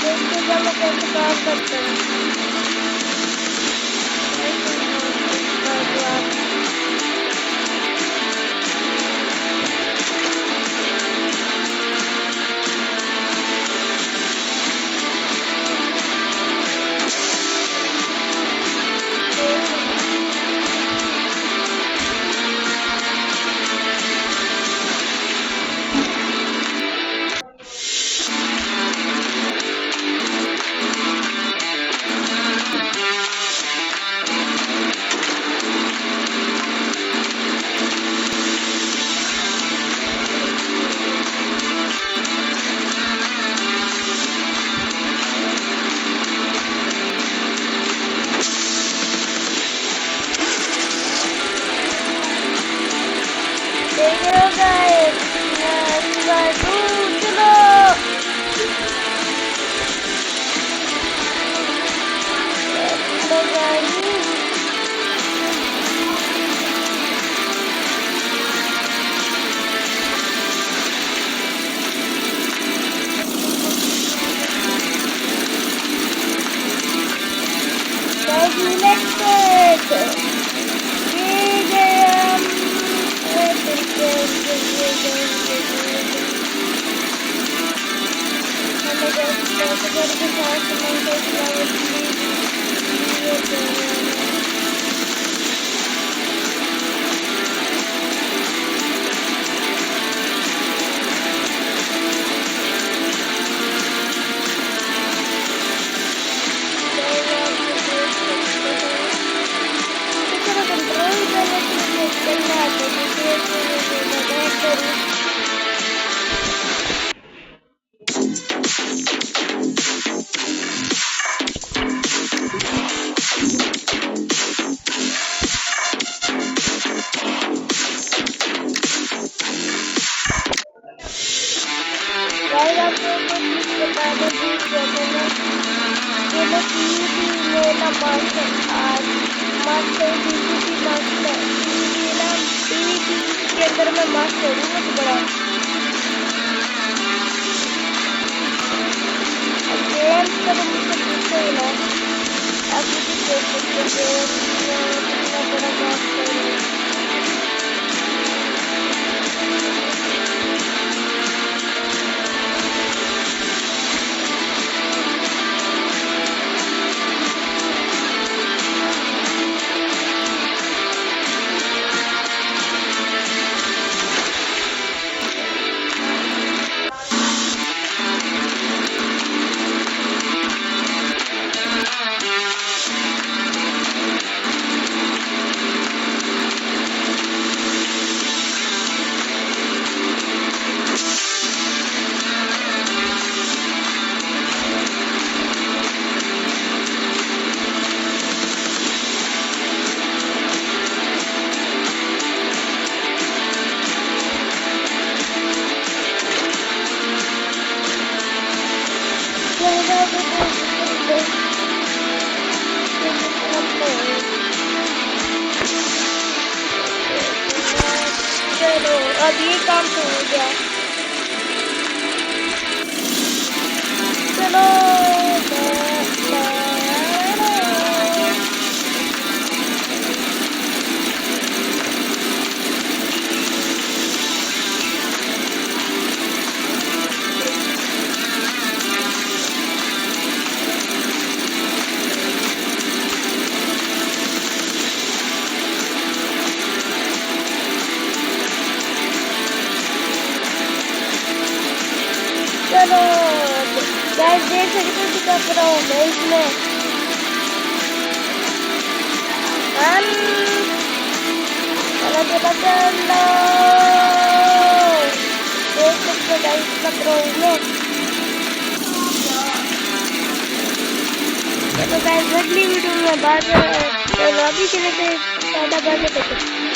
देखते चलो कैसे काम करते हैं। अंदर मैं मास्क करूँगा तो बड़ा गेम्स का तो मुझसे पूछो ही ना। आप मुझे देख सकते हो कितना बड़ा मास्क करूँगा। चलो अब ये काम तो हो गया। चलो चलो गाइस देख सकते हो क्या कर रहा हूँ मैं इसमें। चलो देख सकते हो गाइस कर रहा हूँ मैं। चलो गाइस अगली वीडियो में बात अभी के लिए ज़्यादा बातें करते